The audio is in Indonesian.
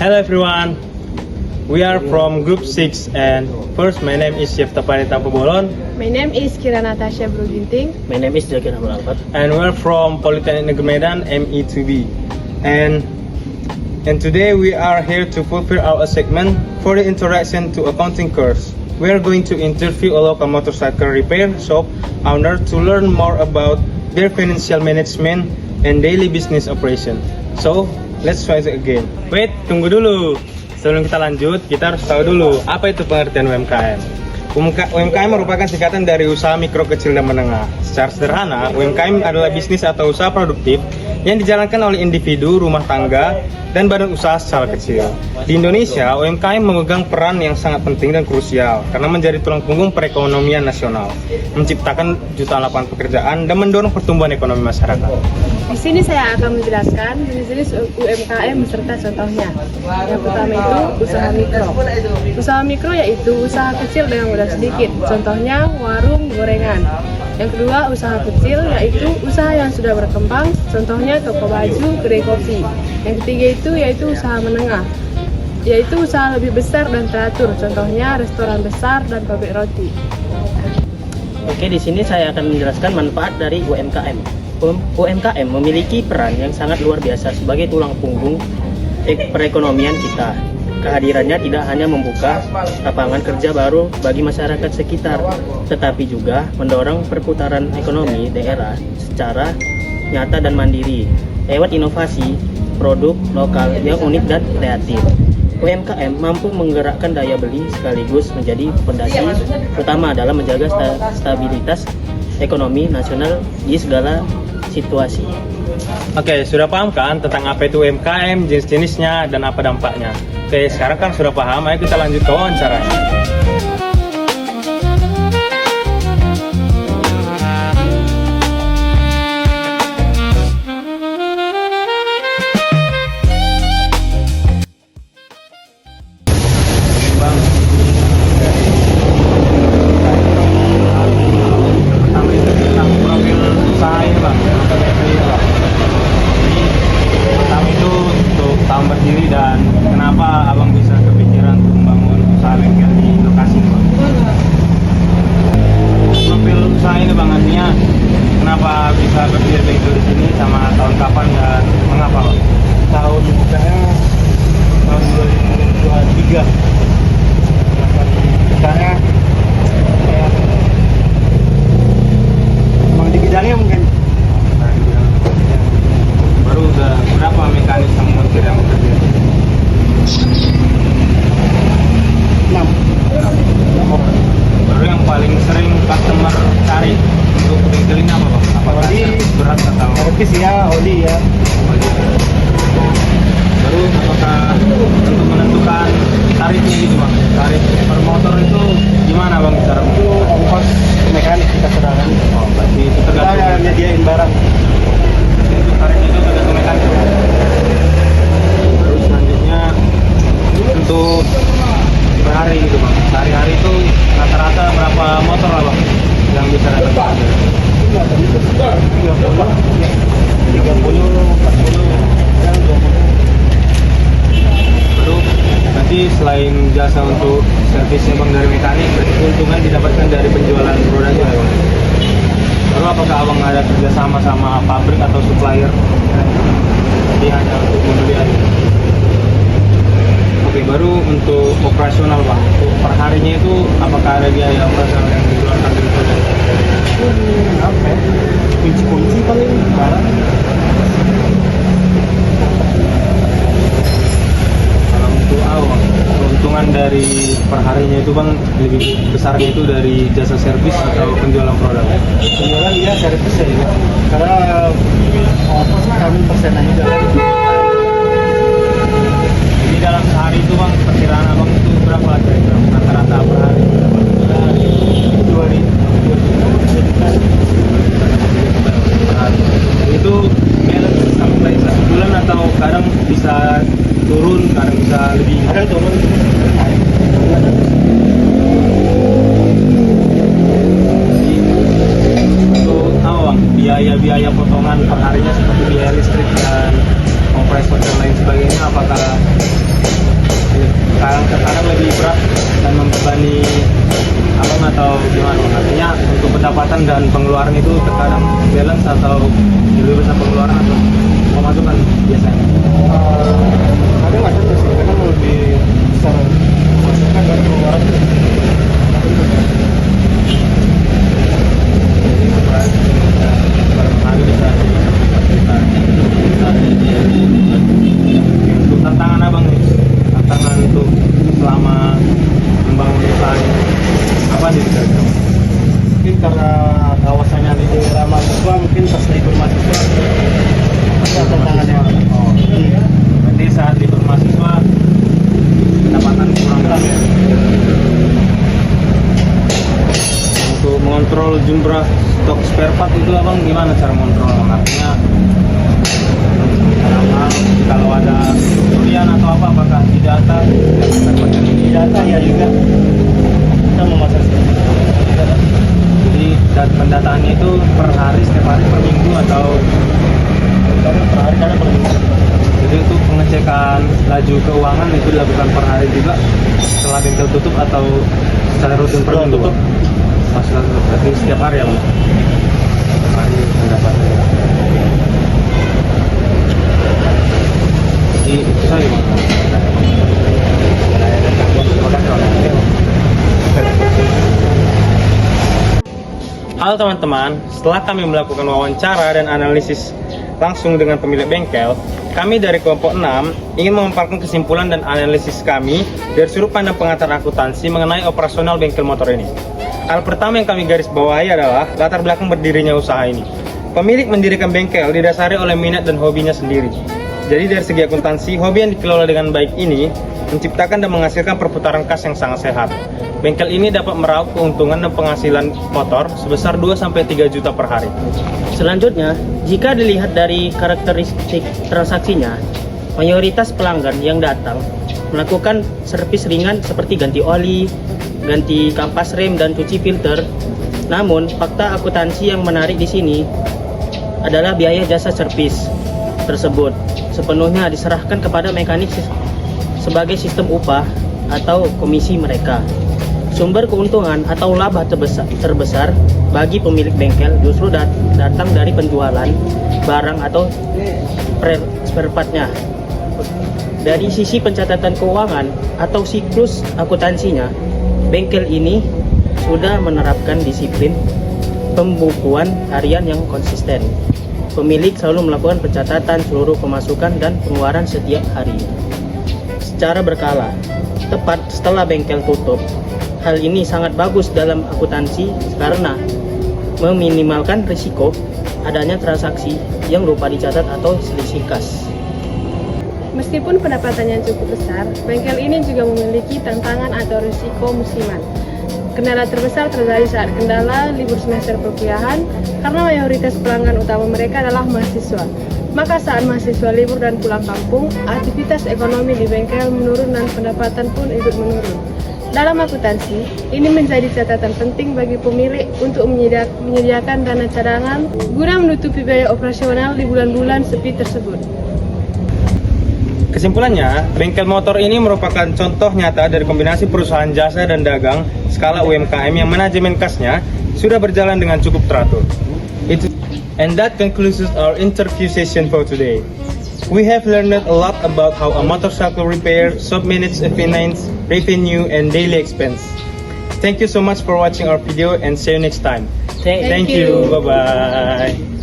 Hello everyone, we are from Group 6 and first my name is Chef Tapani Tampobolon. My name is Kira Natasha Bruginting. My name is Zakir Abdul Ahmad. And we're from Polytechnic Negeri Medan ME2B. And today we are here to fulfill our segment for the introduction to accounting course. We are going to interview a local motorcycle repair shop owner to learn more about their financial management and daily business operation. So, let's try it again. Wait, tunggu dulu. Sebelum kita lanjut, kita harus tahu dulu apa itu pengertian UMKM. UMKM merupakan singkatan dari usaha mikro, kecil, dan menengah. Secara sederhana, UMKM adalah bisnis atau usaha produktif yang dijalankan oleh individu, rumah tangga, dan badan usaha secara kecil. Di Indonesia, UMKM memegang peran yang sangat penting dan krusial karena menjadi tulang punggung perekonomian nasional, menciptakan jutaan lapangan pekerjaan, dan mendorong pertumbuhan ekonomi masyarakat. Di sini saya akan menjelaskan jenis UMKM beserta contohnya. Yang pertama itu usaha mikro. Usaha mikro yaitu usaha kecil dengan modal sedikit. Contohnya warung gorengan. Yang kedua usaha kecil yaitu usaha yang sudah berkembang. Contohnya toko baju, kedai kopi. Yang ketiga itu yaitu usaha menengah, yaitu usaha lebih besar dan teratur. Contohnya restoran besar dan pabrik roti. Oke, di sini saya akan menjelaskan manfaat dari UMKM. UMKM memiliki peran yang sangat luar biasa sebagai tulang punggung perekonomian kita. Kehadirannya tidak hanya membuka lapangan kerja baru bagi masyarakat sekitar, tetapi juga mendorong perputaran ekonomi daerah secara nyata dan mandiri lewat inovasi produk lokal yang unik dan kreatif. UMKM mampu menggerakkan daya beli sekaligus menjadi fondasi utama dalam menjaga stabilitas ekonomi nasional di segala situasi. Oke, sudah paham kan tentang apa itu UMKM, jenis-jenisnya, dan apa dampaknya? Oke, sekarang kan sudah paham, ayo kita lanjut ke wawancaranya. Berdiri dan kenapa abang bisa kepikiran untuk membangun usaha bengkel di lokasi ini, bang? Profil usaha ini bang, artinya kenapa bisa berdiri bengkel di sini, sama tahun kapan dan mengapa, bang? Tahun bukanya tahun 2023. Bukanya emang di bidangnya mungkin Baru udah berapa mekanis sama montir yang bekerja? 6. Baru yang paling sering customer cari untuk bengkel ini apa, bang? Apakah Oli, berat atau servis ya, oli ya. baru apakah untuk menentukan tarifnya gitu, bang? Tarif per motor itu gimana, bang, cara Itu ongkos mekanik kita serahkan. Oh, berarti itu Kita tergantung nyediain barang. untuk tarifnya itu tergantung mekanik. Terus selanjutnya untuk per hari gitu, bang. Sehari-hari itu rata-rata berapa motor lah, bang, yang bisa datang? 30, 40, dan 20. Baru nanti selain jasa untuk servisnya, bang, dari mekanik, berarti keuntungan didapatkan dari penjualan produknya, bang. Lalu apakah abang ada kerjasama sama pabrik atau supplier? Jadi hanya untuk membeli aja. Oke, baru untuk operasional, bang, untuk perharinya itu apakah ada biaya operasional yang dikeluarkan dari produk? Apa ya? Kunci-kunci paling barang. Kalau untuk awal keuntungan dari perharinya itu, bang, lebih besarnya itu dari jasa servis atau penjualan produk? Penjualan dia servis ya. Karena ongkos kami persenan juga. Jadi dalam sehari itu, bang, perkiraan abang itu berapa lah kira-kira rata-rata per hari? 2.000. Per hari. Itu balance sampai 1 bulan atau kadang bisa turun, kadang bisa lebih? Ada turun. Jadi untuk apa, bang, biaya-biaya potongan perharinya seperti biaya listrik dan kompresor dan lain sebagainya, apakah terkadang lebih berat dan membebani abang atau gimana? Artinya untuk pendapatan dan pengeluaran itu terkadang balance atau lebih besar pengeluaran atau pemasukan biasanya. Ada nggak tentu sih, kadang lebih besar masukan dan pengeluaran. Untuk tantangan abang nih, tantangan untuk selama membangun usaha ini apa nih? Mungkin karena kawasannya di daerah mahasiswa, mungkin pas libur mahasiswa ada tantangannya. Oh, berarti saat libur mahasiswa pendapatan kurang ya. Untuk mengontrol jumlah stok spare part itu abang gimana cara mengontrol? Artinya kalau ada curian atau apa, apakah di data Di data ya juga kita memasang jadi pendataannya itu per hari, setiap hari, per minggu atau per hari, karena per minggu. jadi itu pengecekan laju keuangan itu dilakukan per hari juga setelah bengkel tutup atau secara rutin per Setelah minggu? tutup. Setelah tutup, berarti setiap hari ya Bang? Setiap hari pendapatannya. Jadi itu saja Bang. Terima kasih Bang. Halo teman-teman, setelah kami melakukan wawancara dan analisis langsung dengan pemilik bengkel, kami dari kelompok 6 ingin memaparkan kesimpulan dan analisis kami dari sudut pandang pengantar akuntansi mengenai operasional bengkel motor ini. Hal pertama yang kami garis bawahi adalah latar belakang berdirinya usaha ini. Pemilik mendirikan bengkel didasari oleh minat dan hobinya sendiri. Jadi dari segi akuntansi, hobi yang dikelola dengan baik ini menciptakan dan menghasilkan perputaran kas yang sangat sehat. Bengkel ini dapat meraup keuntungan dan penghasilan motor sebesar 2-3 juta per hari. Selanjutnya, jika dilihat dari karakteristik transaksinya, mayoritas pelanggan yang datang melakukan servis ringan seperti ganti oli, ganti kampas rem, dan cuci filter. Namun, fakta akuntansi yang menarik di sini adalah biaya jasa servis tersebut sepenuhnya diserahkan kepada mekanik sebagai sistem upah atau komisi mereka. Sumber keuntungan atau laba terbesar bagi pemilik bengkel justru datang dari penjualan barang atau spare part-nya. Dari sisi pencatatan keuangan atau siklus akuntansinya, bengkel ini sudah menerapkan disiplin pembukuan harian yang konsisten. Pemilik selalu melakukan pencatatan seluruh pemasukan dan pengeluaran setiap hari secara berkala, tepat setelah bengkel tutup. Hal ini sangat bagus dalam akuntansi karena meminimalkan risiko adanya transaksi yang lupa dicatat atau selisih kas. Meskipun pendapatannya cukup besar, bengkel ini juga memiliki tantangan atau risiko musiman. Kendala terbesar terjadi saat kendala libur semester perkuliahan karena mayoritas pelanggan utama mereka adalah mahasiswa. Maka saat mahasiswa libur dan pulang kampung, aktivitas ekonomi di bengkel menurun dan pendapatan pun ikut menurun. Dalam akuntansi, ini menjadi catatan penting bagi pemilik untuk menyediakan dana cadangan guna menutupi biaya operasional di bulan-bulan sepi tersebut. Kesimpulannya, bengkel motor ini merupakan contoh nyata dari kombinasi perusahaan jasa dan dagang skala UMKM yang manajemen kasnya sudah berjalan dengan cukup teratur. And that concludes our interview session for today. We have learned a lot about how a motorcycle repair shop manages finance, revenue, and daily expense. Thank you so much for watching our video and see you next time. Thank Thank you. you. Bye-bye.